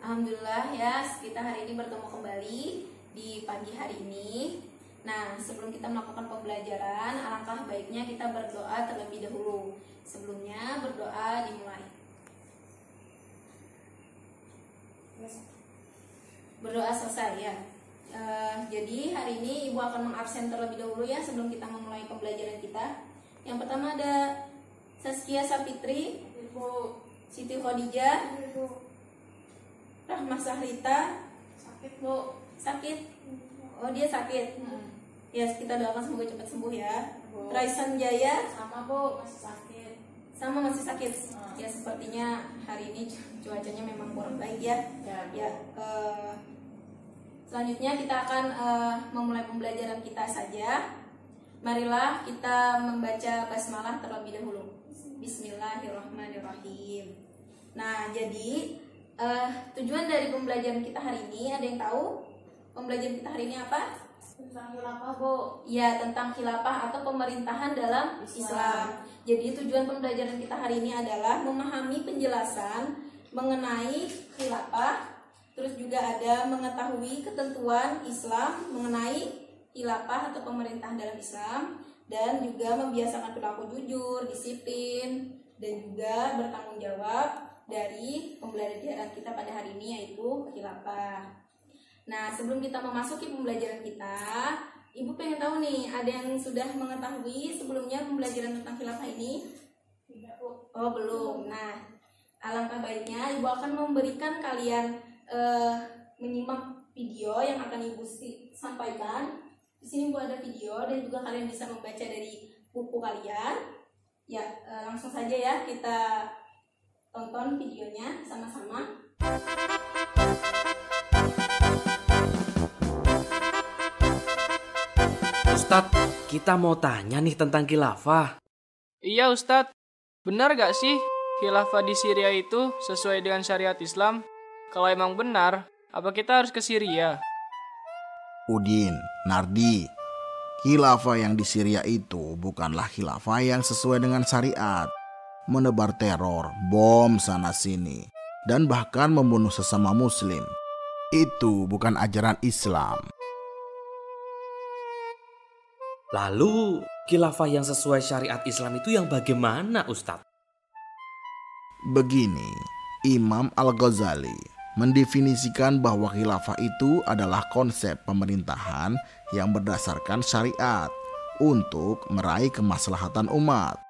Alhamdulillah ya, kita hari ini bertemu kembali di pagi hari ini. Nah, sebelum kita melakukan pembelajaran, alangkah baiknya kita berdoa terlebih dahulu. Sebelumnya berdoa dimulai. Berdoa selesai ya. Jadi hari ini Ibu akan mengabsen terlebih dahulu ya sebelum kita memulai pembelajaran kita. Yang pertama ada Saskia Sapitri, Ibu. Siti Khadijah, Ibu. Rahma Sahrita. Sakit, Bu. Sakit? Oh, dia sakit. Ya, kita doakan semoga cepat sembuh ya. Bu. Raisan Jaya Sama, Bu, masih sakit. sama masih sakit. Ya, sepertinya hari ini cuacanya memang kurang baik ya. Ya, selanjutnya kita akan memulai pembelajaran kita saja. Marilah kita membaca basmalah terlebih dahulu. Bismillahirrahmanirrahim. Nah, jadi tujuan dari pembelajaran kita hari ini, ada yang tahu? Pembelajaran kita hari ini apa? Tentang khilafah, Bu. Ya, tentang khilafah atau pemerintahan dalam Islam. Jadi tujuan pembelajaran kita hari ini adalah memahami penjelasan mengenai khilafah, terus juga ada mengetahui ketentuan Islam mengenai khilafah atau pemerintahan dalam Islam, dan juga membiasakan perilaku jujur, disiplin, dan juga bertanggung jawab dari pembelajaran kita pada hari ini, yaitu khilafah. Nah, sebelum kita memasuki pembelajaran kita, Ibu pengen tahu nih, ada yang sudah mengetahui sebelumnya pembelajaran tentang khilafah ini? Tidak, Bu. Oh, belum. Nah, alangkah baiknya Ibu akan memberikan kalian menyimak video yang akan Ibu sampaikan. Di sini Bu ada video dan juga kalian bisa membaca dari buku kalian. Ya, langsung saja ya kita tonton videonya sama-sama. Ustadz, kita mau tanya nih tentang khilafah. Iya Ustadz, benar gak sih khilafah di Syria itu sesuai dengan syariat Islam? Kalau emang benar, apa kita harus ke Syria? Udin, Nardi, khilafah yang di Syria itu bukanlah khilafah yang sesuai dengan syariat. Menebar teror, bom sana-sini, dan bahkan membunuh sesama muslim. Itu bukan ajaran Islam. Lalu, khilafah yang sesuai syariat Islam itu yang bagaimana, Ustadz? Begini, Imam Al-Ghazali mendefinisikan bahwa khilafah itu adalah konsep pemerintahan yang berdasarkan syariat untuk meraih kemaslahatan umat.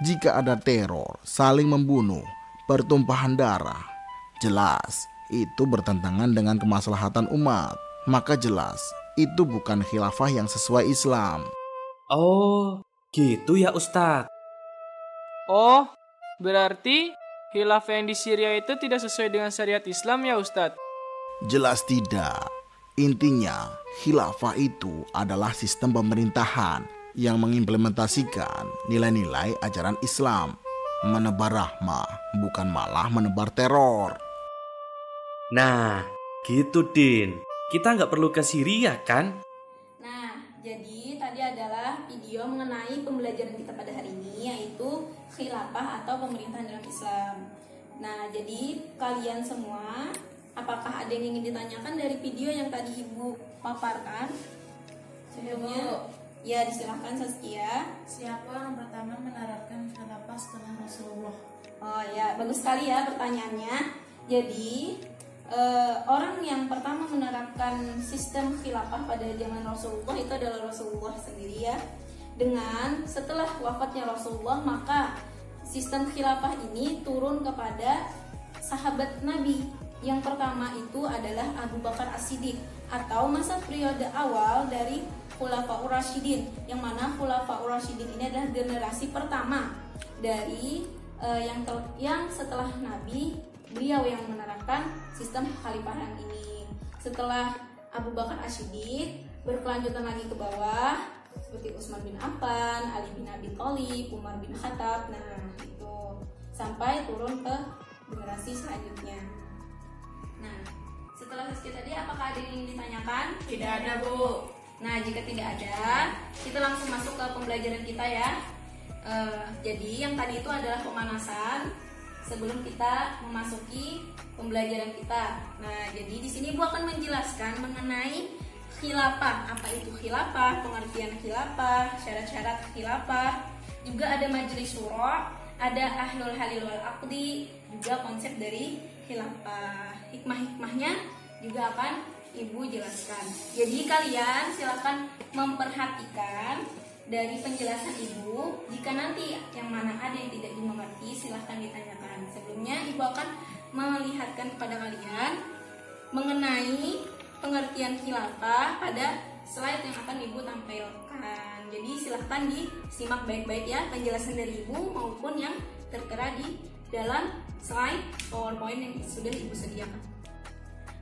Jika ada teror, saling membunuh, pertumpahan darah, jelas itu bertentangan dengan kemaslahatan umat. Maka jelas itu bukan khilafah yang sesuai Islam. Oh, gitu ya Ustadz. Oh, berarti khilafah yang di Syria itu tidak sesuai dengan syariat Islam ya Ustadz? Jelas tidak. Intinya, khilafah itu adalah sistem pemerintahan yang mengimplementasikan nilai-nilai ajaran Islam. Menebar rahmah, bukan malah menebar teror. Nah, gitu Din. Kita nggak perlu ke Syria kan? Nah, jadi tadi adalah video mengenai pembelajaran kita pada hari ini, yaitu khilafah atau pemerintahan dalam Islam. Nah, jadi kalian semua, apakah ada yang ingin ditanyakan dari video yang tadi Ibu paparkan sebelumnya? Ya, disilahkan Saskia. Siapa yang pertama menerapkan khilafah setelah Rasulullah? Oh ya, bagus sekali ya pertanyaannya. Jadi orang yang pertama menerapkan sistem khilafah pada zaman Rasulullah itu adalah Rasulullah sendiri ya. Dengan setelah wafatnya Rasulullah, maka sistem khilafah ini turun kepada sahabat Nabi. Yang pertama itu adalah Abu Bakar As-Siddiq, atau masa periode awal dari Khulafaur Rasyidin, yang mana Khulafaur Rasyidin ini adalah generasi pertama dari yang setelah Nabi. Beliau yang menerapkan sistem kekhalifahan ini. Setelah Abu Bakar As-Siddiq, berkelanjutan lagi ke bawah seperti Utsman bin Affan, Ali bin Abi Thalib, Umar bin Khattab. Nah, itu sampai turun ke generasi selanjutnya. Nah, setelah Saskia tadi, apakah ada yang ingin ditanyakan? Tidak ada, Bu. Nah, jika tidak ada, kita langsung masuk ke pembelajaran kita ya. Jadi yang tadi itu adalah pemanasan. sebelum kita memasuki pembelajaran kita. Nah, jadi di sini Ibu akan menjelaskan mengenai khilafah. Apa itu khilafah, pengertian khilafah, syarat-syarat khilafah. Juga ada majelis syuro, ada ahlul halil wal aqdi, juga konsep dari khilafah. Hikmah-hikmahnya juga akan Ibu jelaskan. Jadi kalian silakan memperhatikan dari penjelasan Ibu. Jika nanti yang mana ada yang tidak dimengerti, silahkan ditanyakan. Sebelumnya Ibu akan melihatkan kepada kalian mengenai pengertian khilafah pada slide yang akan Ibu tampilkan. Jadi silahkan disimak baik-baik ya penjelasan dari Ibu maupun yang tertera di dalam slide PowerPoint yang sudah Ibu sediakan.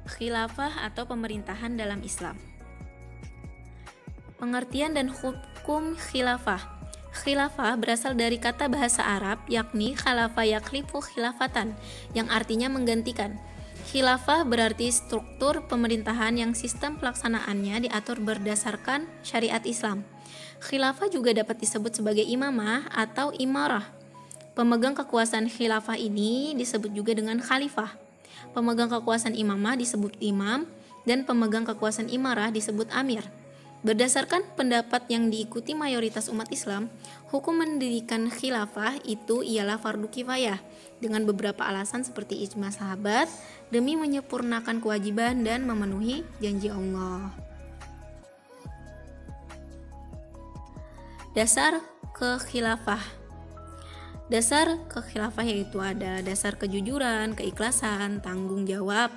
Khilafah atau pemerintahan dalam Islam. Pengertian dan hukum khilafah. Khilafah berasal dari kata bahasa Arab yakni khalafa yakhlifu khilafatan yang artinya menggantikan. Khilafah berarti struktur pemerintahan yang sistem pelaksanaannya diatur berdasarkan syariat Islam. Khilafah juga dapat disebut sebagai imamah atau imarah. Pemegang kekuasaan khilafah ini disebut juga dengan khalifah. Pemegang kekuasaan imamah disebut imam dan pemegang kekuasaan imarah disebut amir. Berdasarkan pendapat yang diikuti mayoritas umat Islam, hukum mendirikan khilafah itu ialah fardu kifayah dengan beberapa alasan seperti ijma sahabat demi menyempurnakan kewajiban dan memenuhi janji Allah. Dasar kekhilafah. Dasar kekhilafah yaitu ada dasar kejujuran, keikhlasan, tanggung jawab.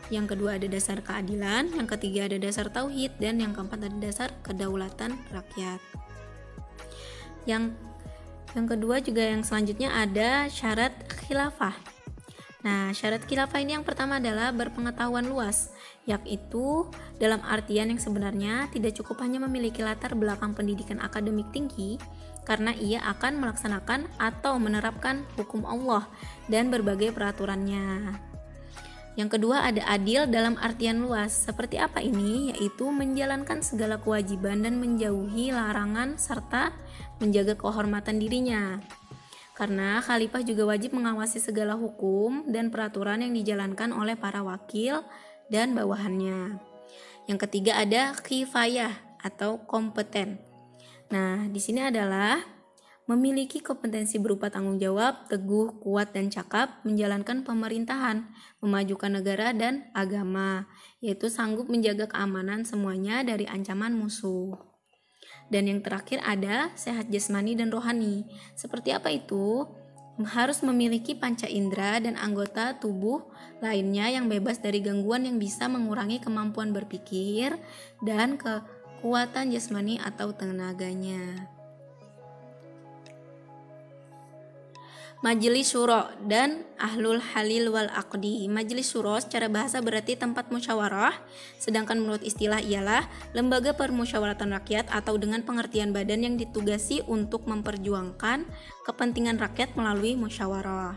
Yang kedua ada dasar keadilan, yang ketiga ada dasar tauhid, dan yang keempat ada dasar kedaulatan rakyat. Yang kedua juga yang selanjutnya ada syarat khilafah. Nah, syarat khilafah ini yang pertama adalah berpengetahuan luas, yaitu dalam artian yang sebenarnya tidak cukup hanya memiliki latar belakang pendidikan akademik tinggi, karena ia akan melaksanakan atau menerapkan hukum Allah dan berbagai peraturannya. Yang kedua ada adil dalam artian luas. Seperti apa ini? Yaitu menjalankan segala kewajiban dan menjauhi larangan serta menjaga kehormatan dirinya. Karena khalifah juga wajib mengawasi segala hukum dan peraturan yang dijalankan oleh para wakil dan bawahannya. Yang ketiga ada kifayah atau kompeten. Nah, di sini adalah memiliki kompetensi berupa tanggung jawab, teguh, kuat, dan cakap menjalankan pemerintahan, memajukan negara dan agama, yaitu sanggup menjaga keamanan semuanya dari ancaman musuh. Dan yang terakhir ada sehat jasmani dan rohani. Seperti apa itu? Harus memiliki panca indera dan anggota tubuh lainnya yang bebas dari gangguan yang bisa mengurangi kemampuan berpikir dan kekuatan jasmani atau tenaganya. Majelis syuro dan ahlul halil wal aqdi. Majelis syuro secara bahasa berarti tempat musyawarah, sedangkan menurut istilah ialah lembaga permusyawaratan rakyat atau dengan pengertian badan yang ditugasi untuk memperjuangkan kepentingan rakyat melalui musyawarah.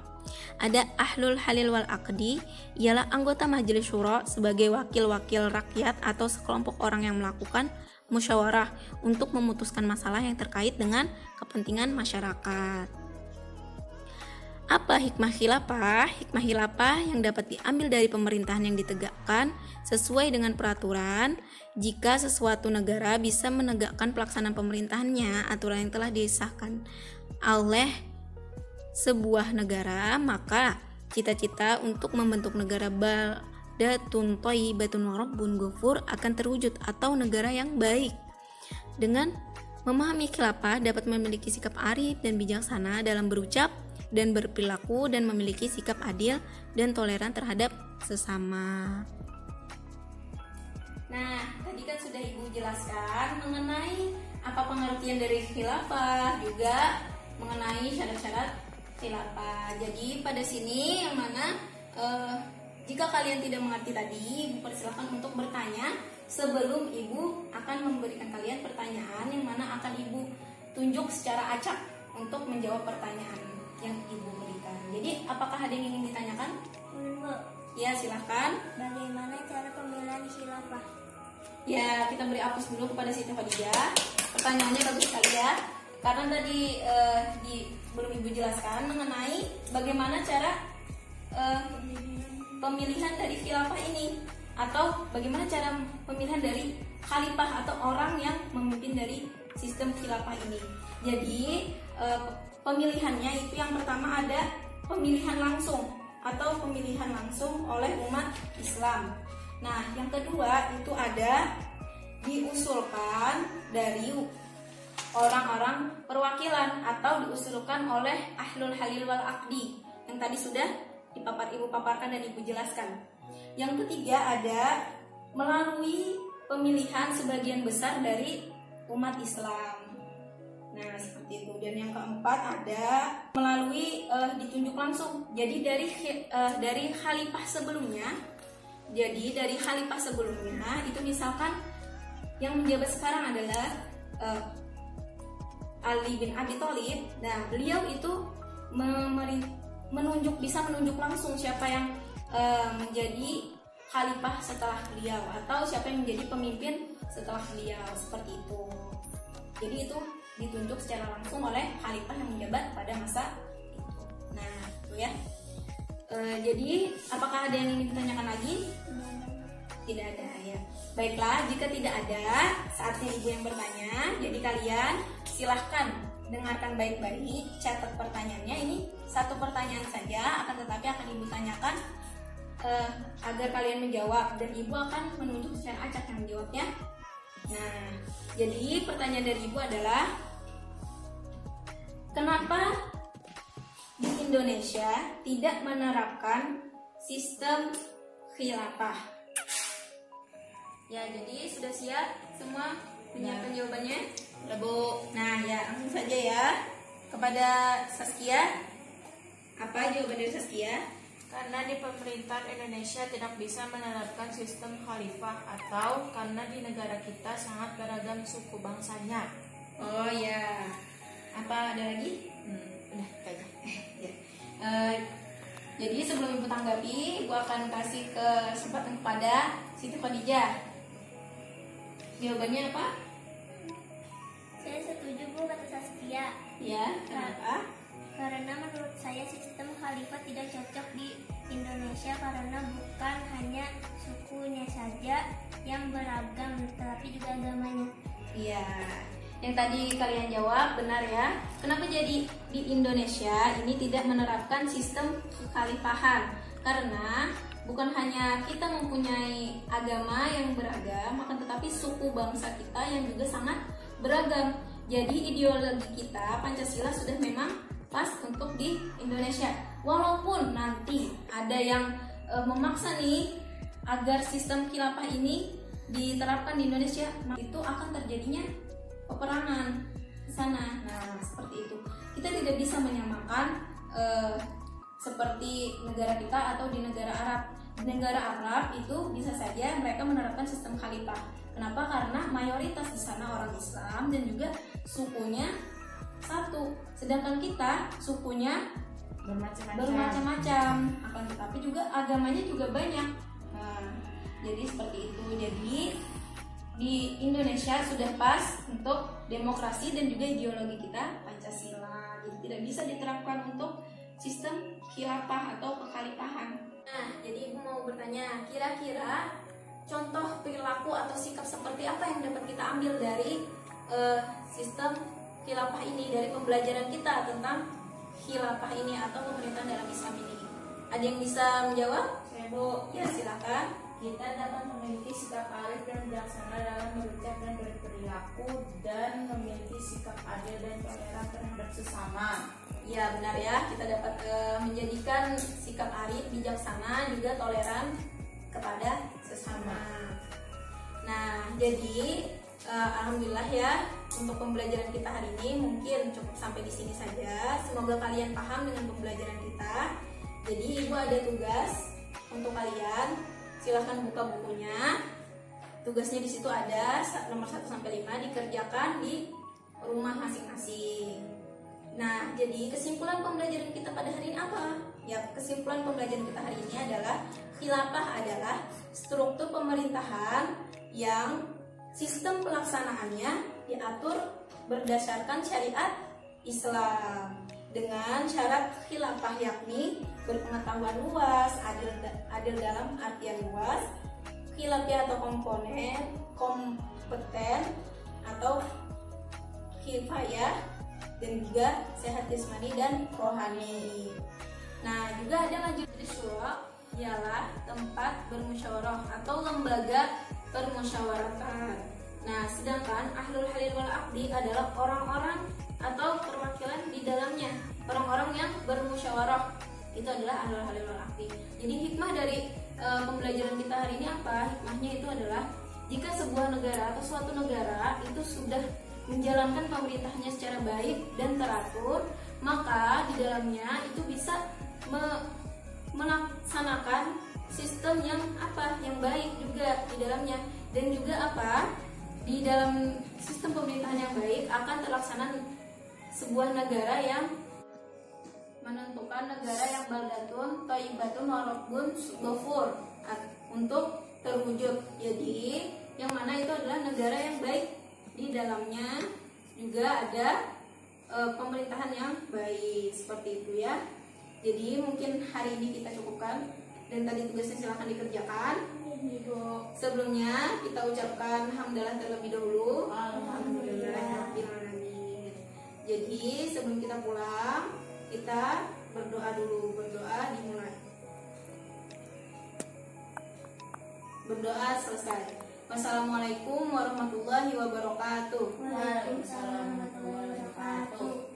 Ada ahlul halil wal aqdi, ialah anggota majelis syuro sebagai wakil-wakil rakyat atau sekelompok orang yang melakukan musyawarah untuk memutuskan masalah yang terkait dengan kepentingan masyarakat. Apa hikmah khilafah? Hikmah khilafah yang dapat diambil dari pemerintahan yang ditegakkan sesuai dengan peraturan. Jika sesuatu negara bisa menegakkan pelaksanaan pemerintahannya, aturan yang telah disahkan oleh sebuah negara, maka cita-cita untuk membentuk negara baldatun thayyibatun wa rabbun ghafur akan terwujud atau negara yang baik. Dengan memahami khilafah dapat memiliki sikap arif dan bijaksana dalam berucap dan berperilaku dan memiliki sikap adil dan toleran terhadap sesama. Nah, tadi kan sudah Ibu jelaskan mengenai apa pengertian dari khilafah, juga mengenai syarat-syarat khilafah. Jadi pada sini yang mana jika kalian tidak mengerti tadi, Ibu persilakan untuk bertanya sebelum Ibu akan memberikan kalian pertanyaan yang mana akan Ibu tunjuk secara acak untuk menjawab pertanyaan yang Ibu berikan. Jadi apakah ada yang ingin ditanyakan? Bu, Ya, silahkan. bagaimana cara pemilihan khilafah? Ya, kita beri aplaus dulu kepada Siti Khadijah. Pertanyaannya bagus sekali ya. karena tadi belum Ibu jelaskan mengenai bagaimana cara pemilihan dari khilafah ini, atau bagaimana cara pemilihan dari khalifah atau orang yang memimpin dari sistem khilafah ini. Jadi pemilihannya itu yang pertama ada pemilihan langsung atau pemilihan langsung oleh umat Islam. Nah, yang kedua itu ada diusulkan dari orang-orang perwakilan atau diusulkan oleh ahlul halil wal aqdi yang tadi sudah Ibu paparkan dan Ibu jelaskan. Yang ketiga ada melalui pemilihan sebagian besar dari umat Islam. Nah, seperti itu. Dan yang keempat ada melalui ditunjuk langsung. Jadi dari khalifah sebelumnya. Jadi dari khalifah sebelumnya itu misalkan yang menjabat sekarang adalah Ali bin Abi Thalib. Nah, beliau itu bisa menunjuk langsung siapa yang menjadi khalifah setelah beliau, atau siapa yang menjadi pemimpin setelah beliau, seperti itu. Jadi itu ditunjuk secara langsung oleh khalifah yang menjabat pada masa itu. Nah, itu ya. Jadi apakah ada yang ingin ditanyakan lagi? Tidak ada ya. Baiklah, jika tidak ada, saatnya Ibu yang bertanya. Jadi kalian silahkan dengarkan baik-baik, catat pertanyaannya. Ini satu pertanyaan saja, akan tetapi akan Ibu tanyakan agar kalian menjawab, dan Ibu akan menunjuk secara acak yang menjawabnya. Nah, jadi pertanyaan dari Ibu adalah, kenapa di Indonesia tidak menerapkan sistem khilafah? Ya, jadi sudah siap semua menyiapkan jawabannya? Ya, Bu. Nah, ya, langsung saja ya. Kepada Saskia, apa jawaban dari Saskia? Karena di pemerintahan Indonesia tidak bisa menerapkan sistem khalifah, atau karena di negara kita sangat beragam suku bangsanya. Oh ya. Apa ada lagi? Udah, itu aja. Ya. Jadi sebelum Ibu tanggapi, Ibu akan kasih kesempatan kepada Siti Khadijah. Jawabannya apa? Saya setuju, Bu, kata Saskia. Ya, kenapa? Karena menurut saya sistem khalifah tidak cocok di Indonesia, karena bukan hanya sukunya saja yang beragam, tetapi juga agamanya. Iya. Yang tadi kalian jawab benar ya. Kenapa jadi di Indonesia ini tidak menerapkan sistem kekhalifahan? Karena bukan hanya kita mempunyai agama yang beragam, akan tetapi suku bangsa kita yang juga sangat beragam. Jadi ideologi kita Pancasila sudah memang pas untuk di Indonesia. Walaupun nanti ada yang memaksa nih agar sistem khilafah ini diterapkan di Indonesia, itu akan terjadinya peperangan di sana. Nah, seperti itu. Kita tidak bisa menyamakan seperti negara kita atau di negara Arab. Di negara Arab itu bisa saja mereka menerapkan sistem khalifah. Kenapa? Karena mayoritas di sana orang Islam dan juga sukunya satu. Sedangkan kita sukunya bermacam-macam. Akan tetapi juga agamanya juga banyak. Nah, jadi seperti itu. Jadi di Indonesia sudah pas untuk demokrasi dan juga ideologi kita Pancasila. Jadi tidak bisa diterapkan untuk sistem khilafah atau kekhalifahan. Nah, jadi Ibu mau bertanya, kira-kira contoh perilaku atau sikap seperti apa yang dapat kita ambil dari sistem khilafah ini, dari pembelajaran kita tentang khilafah ini atau pemerintahan dalam Islam ini? Ada yang bisa menjawab? Saya, Bu. Ya, silakan. Kita dapat memiliki sikap arif dan bijaksana dalam berucap dan berperilaku, dan memiliki sikap adil dan toleran terhadap sesama. Ya, benar ya. Kita dapat menjadikan sikap arif, bijaksana, juga toleran kepada sesama. Nah, jadi alhamdulillah ya, untuk pembelajaran kita hari ini mungkin cukup sampai di sini saja. Semoga kalian paham dengan pembelajaran kita. Jadi Ibu ada tugas untuk kalian. Silahkan buka bukunya. Tugasnya di situ ada nomor 1 sampai 5, dikerjakan di rumah masing-masing. Nah, jadi kesimpulan pembelajaran kita pada hari ini apa? Ya, kesimpulan pembelajaran kita hari ini adalah khilafah adalah struktur pemerintahan yang sistem pelaksanaannya diatur berdasarkan syariat Islam dengan syarat khilafah, yakni berpengetahuan luas, adil dalam artian luas, khilafiyah atau kompeten atau kifayah, dan juga sehat jasmani dan rohani. Nah, juga ada majelis syura, ialah tempat bermusyawarah atau lembaga permusyawaratan. Nah, sedangkan ahlul halil wal aqdi adalah orang-orang atau perwakilan di dalamnya, orang-orang yang bermusyawarah. Itu adalah ahlul halil wal aqdi. Jadi hikmah dari pembelajaran kita hari ini apa? Hikmahnya itu adalah jika sebuah negara atau suatu negara itu sudah menjalankan pemerintahnya secara baik dan teratur, maka di dalamnya itu bisa melaksanakan sistem yang baik juga di dalamnya, dan juga di dalam sistem pemerintahan yang baik akan terlaksana sebuah negara yang menentukan negara yang baldatun thayyibatun wa rabbun ghafur untuk terwujud. Jadi yang mana itu adalah negara yang baik, di dalamnya juga ada pemerintahan yang baik, seperti itu ya. Jadi mungkin hari ini kita cukupkan, dan tadi tugasnya silahkan dikerjakan. Sebelumnya kita ucapkan hamdalah terlebih dahulu. Alhamdulillahirabbil alamin. Jadi sebelum kita pulang, kita berdoa dulu. Berdoa dimulai. Berdoa selesai. Wassalamualaikum warahmatullahi wabarakatuh. Waalaikumsalam warahmatullahi wabarakatuh.